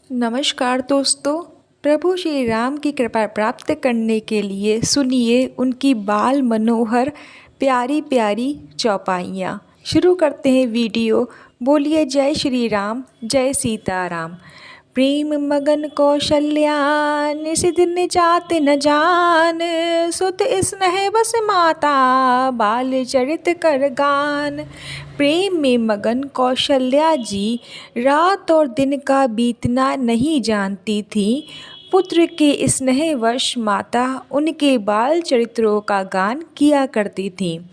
नमस्कार दोस्तों। प्रभु श्री राम की कृपा प्राप्त करने के लिए सुनिए उनकी बाल मनोहर प्यारी प्यारी चौपाइयाँ। शुरू करते हैं वीडियो। बोलिए जय श्री राम, जय सीताराम। प्रेम मगन कौशल्या निषिद्ध जात न जान, सुत स्नेह बस माता बाल चरित कर गान। प्रेम में मगन कौशल्या जी रात और दिन का बीतना नहीं जानती थी। पुत्र के स्नेहवश माता उनके बाल चरित्रों का गान किया करती थी।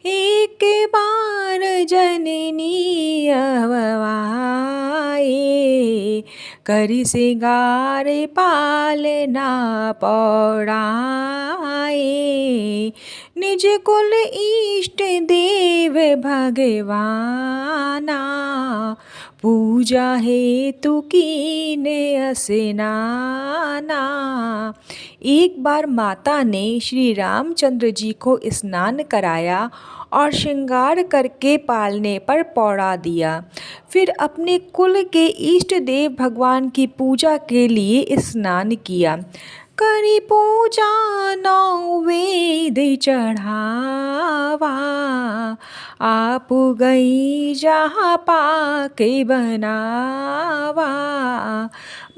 एक बार जननी अववाए, करि सिंगार पालना पौड़ाए। निज कुल इष्ट देव भगवाना, पूजा हेतु कीने स्नाना। एक बार माता ने श्री रामचंद्र जी को स्नान कराया और श्रृंगार करके पालने पर पौड़ा दिया। फिर अपने कुल के इष्ट देव भगवान की पूजा के लिए स्नान किया। करी पूजा नौ वेद चढ़ावा, आप गई जहाँ पाके बनावा।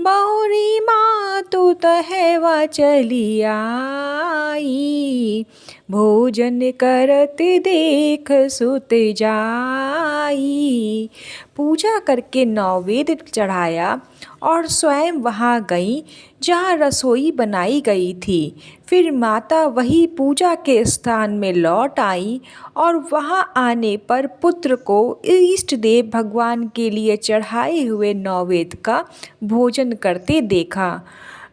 बहुरी माँ तू तहवा चली आई, भोजन करत देख सुत जाई। पूजा करके नौ वेद चढ़ाया और स्वयं वहाँ गई जहाँ रसोई बनाई गई थी। फिर माता वही पूजा के स्थान में लौट आई और वहाँ आने पर पुत्र को इष्ट देव भगवान के लिए चढ़ाए हुए नौवेद का भोजन करते देखा।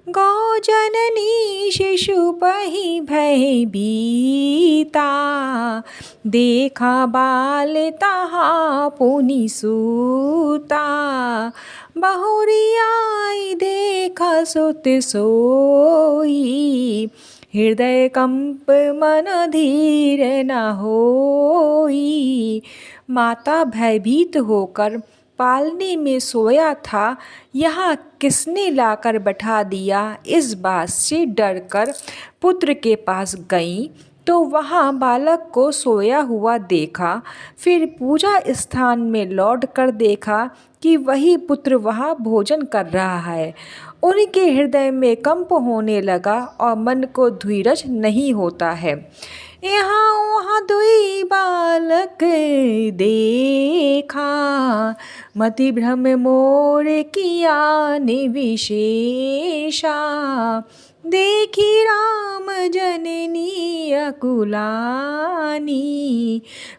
गौ जननी शिशु पही भय बीता, देखा बाल तहाँ पुनि सूता। बहुरी आई देखा सुत सोई, हृदय कंप मन धीर न होई। माता भयभीत होकर पालने में सोया था, यहाँ किसने लाकर बैठा दिया, इस बात से डरकर पुत्र के पास गई तो वहाँ बालक को सोया हुआ देखा। फिर पूजा स्थान में लौट कर देखा कि वही पुत्र वहाँ भोजन कर रहा है। उनके हृदय में कंप होने लगा और मन को धीरज नहीं होता है। यहाँ वहाँ दुई बालक देखा, मति भ्रम मोर किया निविशेषा। देखी राम जननी अकुलानी,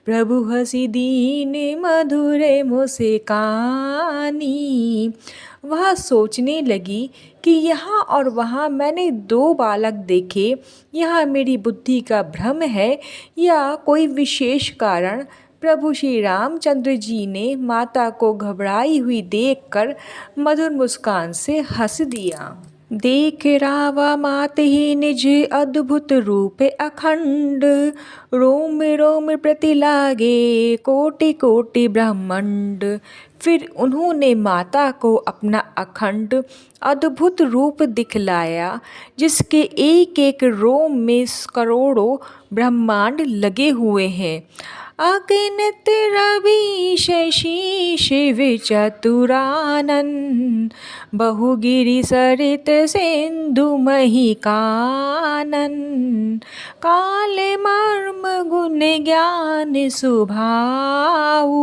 प्रभु हसी दीन मधुर मुस्कानी। वह सोचने लगी कि यहाँ और वहाँ मैंने दो बालक देखे, यहाँ मेरी बुद्धि का भ्रम है या कोई विशेष कारण। प्रभु श्री रामचंद्र जी ने माता को घबराई हुई देखकर मधुर मुस्कान से हंस दिया। देख रावा मात ही निज अद्भुत रूप अखंड, रोम रोम प्रति लागे कोटि कोटि ब्रह्मांड। फिर उन्होंने माता को अपना अखंड अद्भुत रूप दिखलाया, जिसके एक एक रोम में करोड़ों ब्रह्मांड लगे हुए हैं। अगणित रवि शशि शिव चतुरानन, बहुगिरि सरित सिंधु मही कानन। काल मर्म गुण ज्ञान सुभाऊ,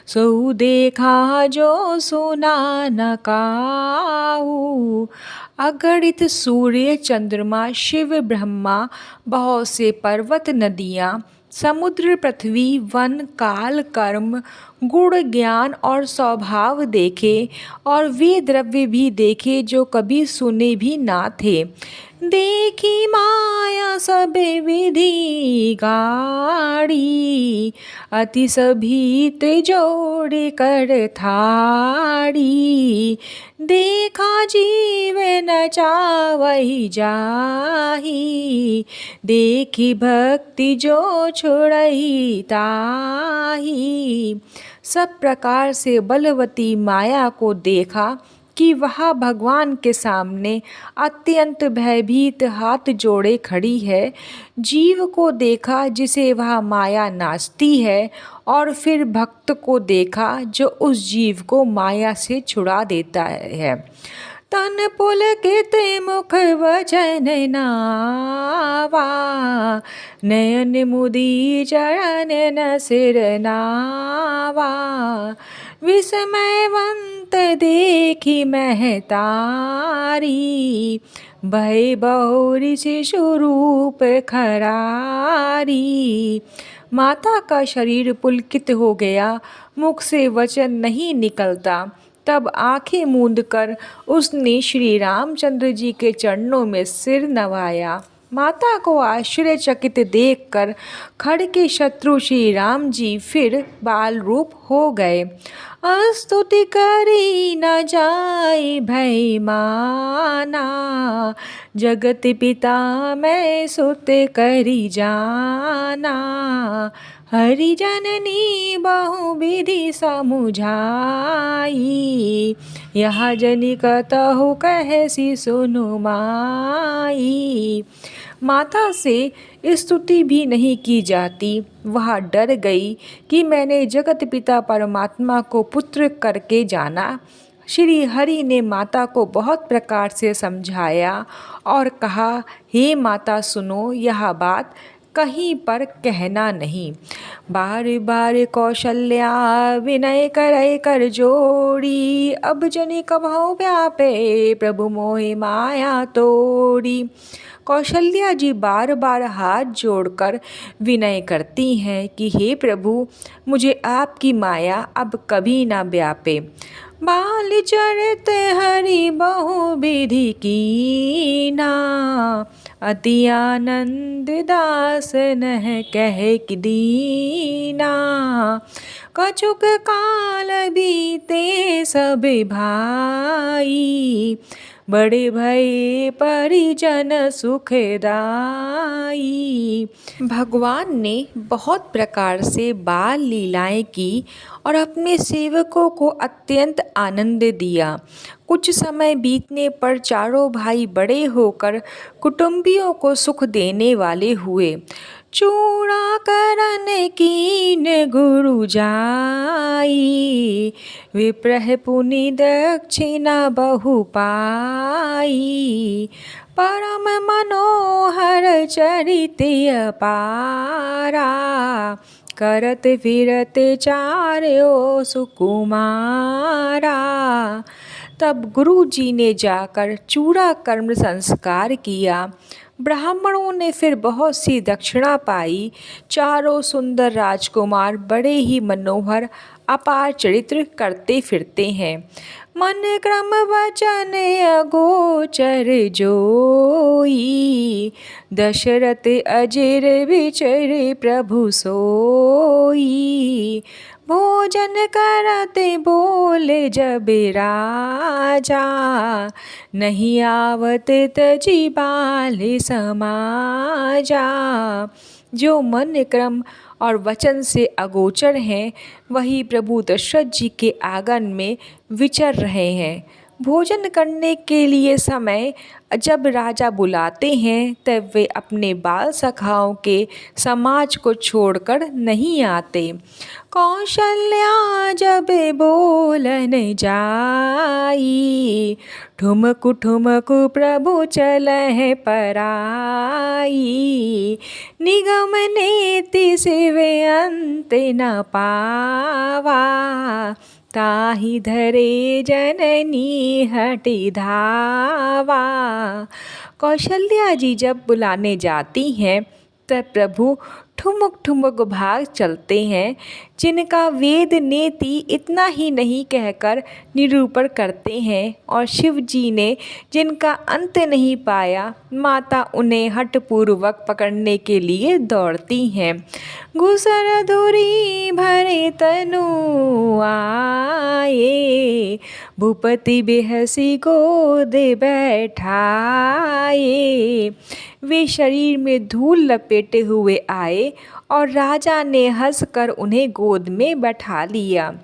सो देखा जो सुना न काऊ। अगणित सूर्य चंद्रमा शिव ब्रह्मा, बहुत से पर्वत नदियाँ, समुद्र पृथ्वी वन काल कर्म गुण ज्ञान और स्वभाव देखे, और वे द्रव्य भी देखे जो कभी सुने भी ना थे। देखी माया सब विधि गाड़ी, अति सभीत जोड़ कर थाड़ी। देखा जीव न चावही जाही, देखी भक्ति जो छोड़ही ताही। सब प्रकार से बलवती माया को देखा कि वह भगवान के सामने अत्यंत भयभीत हाथ जोड़े खड़ी है। जीव को देखा जिसे वह माया नाचती है, और फिर भक्त को देखा जो उस जीव को माया से छुड़ा देता है। तन पुलकित मुख वचन नावा, नयन मुदी चरण न सिर नावा। विस्मयवंत देखी महतारी, भय बहुरी शिशु रूप खरारी। माता का शरीर पुलकित हो गया, मुख से वचन नहीं निकलता। तब आंखें मूंद कर उसने श्री रामचंद्र जी के चरणों में सिर नवाया। माता को आश्चर्यचकित देखकर खड़के शत्रु श्री राम जी फिर बाल रूप हो गए। स्तुति करी न जाए भय माना, जगत पिता मैं सुत करी जाना। हरि जननी बहु विधि समुझाई, यह जनि कतहु कहसी सुनु माई। माता से स्तुति भी नहीं की जाती। वह डर गई कि मैंने जगत पिता परमात्मा को पुत्र करके जाना। श्री हरि ने माता को बहुत प्रकार से समझाया और कहा, हे माता सुनो, यह बात कहीं पर कहना नहीं। बार बार कौशल्या विनय करे कर जोड़ी, अब जनि कबहु व्यापे प्रभु मोहि माया तोड़ी। कौशल्या जी बार बार हाथ जोड़कर विनय करती हैं कि हे प्रभु, मुझे आपकी माया अब कभी ना व्यापे। बाल चरित हरि बहु विधि कीना, अति आनंद दास नह कह कि दीना। कछुक काल बीते सब भाई, बड़े भय परिजन सुखदाई। भगवान ने बहुत प्रकार से बाल लीलाएं की और अपने सेवकों को अत्यंत आनंद दिया। कुछ समय बीतने पर चारों भाई बड़े होकर कुटुंबियों को सुख देने वाले हुए। चूड़ा करन कीन गुरु जाई, विप्रह पुनि दक्षिणा बहु पाई। परम मनोहर चरित अपारा, करत फिरत चार्यो सुकुमारा। तब गुरु जी ने जाकर चूड़ा कर्म संस्कार किया। ब्राह्मणों ने फिर बहुत सी दक्षिणा पाई। चारों सुंदर राजकुमार बड़े ही मनोहर अपार चरित्र करते फिरते हैं। मन क्रम वचन अगोचर जोई, दशरथ अजिर विचर प्रभु सोई। भोजन करते बोले जब राजा, नहीं आवत तजी बाल समाजा। जो मन क्रम और वचन से अगोचर हैं, वही प्रभु दशरथ जी के आंगन में विचर रहे हैं। भोजन करने के लिए समय जब राजा बुलाते हैं, तब वे अपने बाल सखाओं के समाज को छोड़कर नहीं आते। कौशल्या जब बोलन जाई, ठुमकु ठुमकु प्रभु चलह पराई। निगम नेति सिवे अंत न पावा, ताहि धरे जननी हटि धावा। कौशल्या जी जब बुलाने जाती हैं, तब प्रभु ठुमक ठुमक भाग चलते हैं। जिनका वेद नेति इतना ही नहीं कहकर निरूपण करते हैं, और शिव जी ने जिनका अंत नहीं पाया, माता उन्हें हठपूर्वक पकड़ने के लिए दौड़ती हैं। घुसर धुरी भरे तनु आए, भूपति बेहसी गोद बैठाए। वे शरीर में धूल लपेटे हुए आए और राजा ने हंसकर उन्हें गोद में बैठा लिया।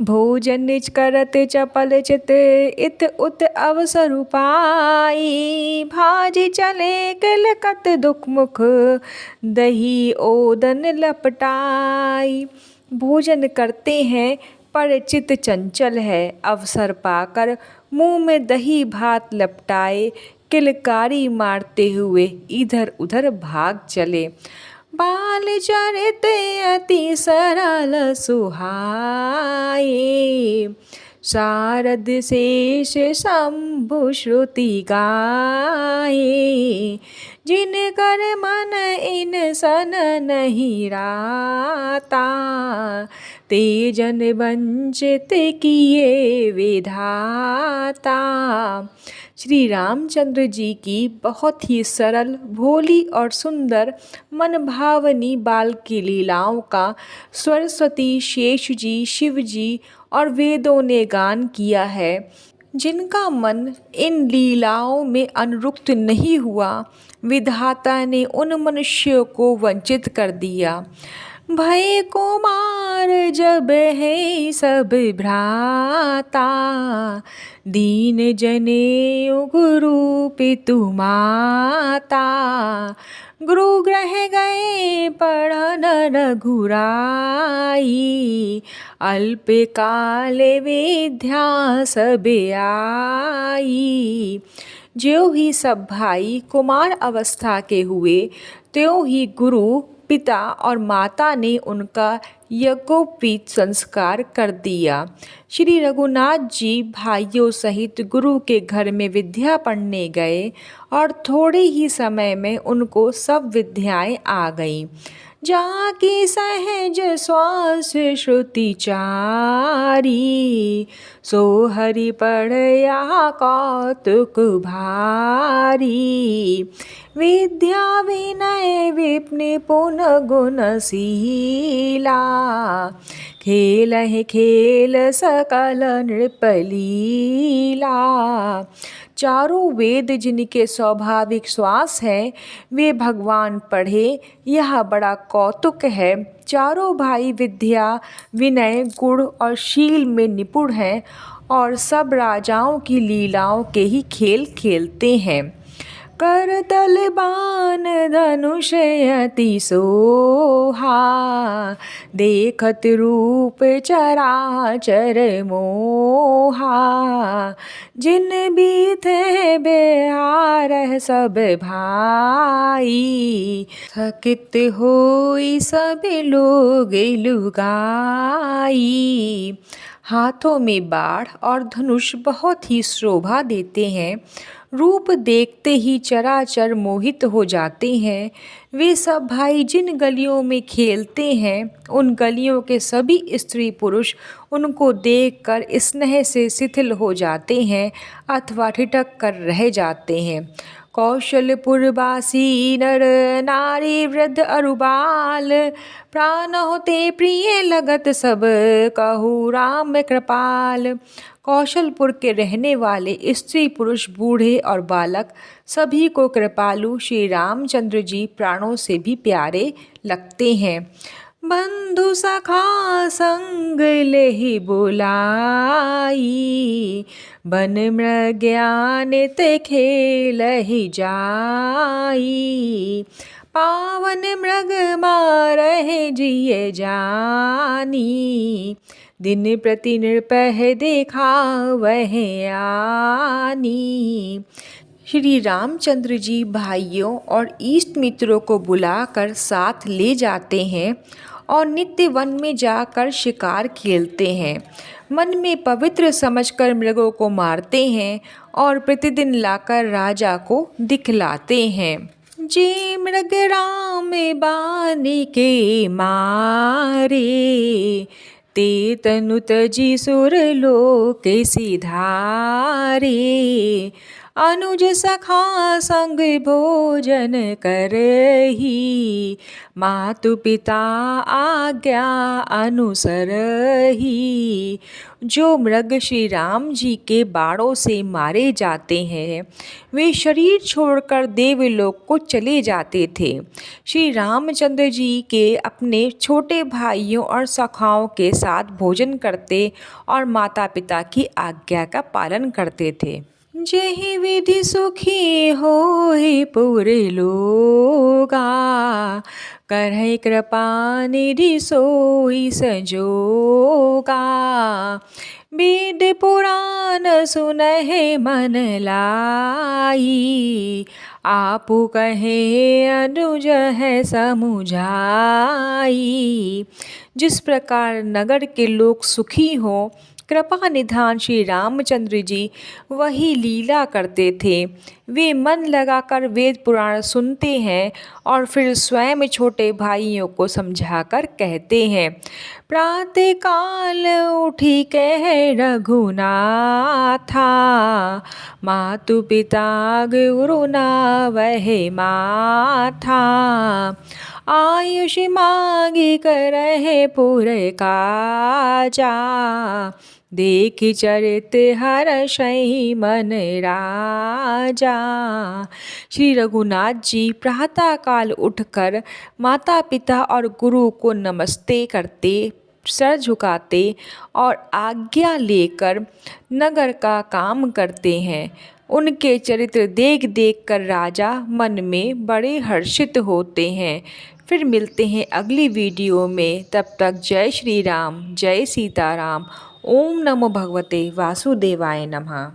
भोजन निज करत चपल चित इत उत अवसर पाई, भाजी चले किलकत दुख मुख दही ओदन लपटाई। भोजन करते हैं पर चित चंचल है, अवसर पाकर मुंह में दही भात लपटाए किलकारी मारते हुए इधर उधर भाग चले। बाल चरित अति सरल सुहाए, शारद शेष शंभु श्रुति गाए। जिन कर मन इन सन नहीं राता, तेजन वंचित किए विधाता। श्री रामचंद्र जी की बहुत ही सरल, भोली और सुंदर मनभावनी बाल की लीलाओं का सरस्वती, शेष जी, शिव जी और वेदों ने गान किया है। जिनका मन इन लीलाओं में अनुरक्त नहीं हुआ, विधाता ने उन मनुष्यों को वंचित कर दिया। भय कुमार जब है सब भ्राता, दीन जने गुरु पितु माता। गुरु ग्रह गए पढ़न रघुराई, अल्प काल विद्या सब आई। ज्यों ही सब भाई कुमार अवस्था के हुए, त्यों ही गुरु, पिता और माता ने उनका यज्ञोपवीत संस्कार कर दिया। श्री रघुनाथ जी भाइयों सहित गुरु के घर में विद्या पढ़ने गए और थोड़े ही समय में उनको सब विद्याएं आ गईं। जाकी सहज श्वास श्रुति चारी, सो हरि पढ़या कौतुक भारी। विद्या विनय विनिपुण गुणशीला, खेलहि खेल सकल नृपलीला। चारों वेद जिनके स्वाभाविक श्वास हैं, वे भगवान पढ़े, यह बड़ा कौतुक है। चारों भाई विद्या, विनय, गुण और शील में निपुण हैं और सब राजाओं की लीलाओं के ही खेल खेलते हैं। करतल बाण धनुष अति सोहा, देखत रूप चराचर मोहा। जिन बीथे बेहार सब भाई, थकित होई सब लोग लुगाई। हाथों में बाढ़ और धनुष बहुत ही शोभा देते हैं। रूप देखते ही चराचर मोहित हो जाते हैं। वे सब भाई जिन गलियों में खेलते हैं, उन गलियों के सभी स्त्री पुरुष उनको देखकर स्नेह से शिथिल हो जाते हैं अथवा ठिठक कर रह जाते हैं। कौशलपुरवासी नर नारी वृद्ध अरुबाल, प्राण होते प्रिय लगत सब कहु राम कृपाल। कौशलपुर के रहने वाले स्त्री पुरुष, बूढ़े और बालक सभी को कृपालु श्री रामचंद्र जी प्राणों से भी प्यारे लगते हैं। बंधु सखा संग लेहि बुलाई, बन मृग्यानित खेलहि जाई। पावन मृग मारहि जिय जानी, दिन प्रति नृपह देखावह आनी। श्री रामचंद्र जी भाइयों और इष्ट मित्रों को बुलाकर साथ ले जाते हैं और नित्य वन में जाकर शिकार खेलते हैं। मन में पवित्र समझकर मृगों को मारते हैं और प्रतिदिन लाकर राजा को दिखलाते हैं। जे मृग राम बानी के मारे, ते तनु तजी सुर लोक सिधारे। अनुज सखा संग भोजन करही, मातु पिता आज्ञा अनुसरही। जो मृग श्री राम जी के बाणों से मारे जाते हैं वे शरीर छोड़कर देवलोक को चले जाते थे। श्री रामचंद्र जी के अपने छोटे भाइयों और सखाओं के साथ भोजन करते और माता पिता की आज्ञा का पालन करते थे। जेहि विधि सुखी होहि पुर लोगा, करहि कृपा निधि सोई संजोगा। वेद पुराण सुनहि मन लाई, आपु कहे अनुज है समुझाई। जिस प्रकार नगर के लोग सुखी हों, कृपा निधान श्री रामचंद्र जी वही लीला करते थे। वे मन लगाकर वेद पुराण सुनते हैं और फिर स्वयं छोटे भाइयों को समझाकर कहते हैं। प्रातः काल उठी कह रघुनाथा, मातु पिता गुरु नावहि माथा। आयुष मांगी करहि पुर काजा, देख चरित हर्षहि मन राजा। श्री रघुनाथ जी प्रातः काल उठकर माता पिता और गुरु को नमस्ते करते, सर झुकाते और आज्ञा लेकर नगर का काम करते हैं। उनके चरित्र देख देख कर राजा मन में बड़े हर्षित होते हैं। फिर मिलते हैं अगली वीडियो में, तब तक जय श्री राम, जय सीताराम। ओम नमो भगवते वासुदेवाय नमः।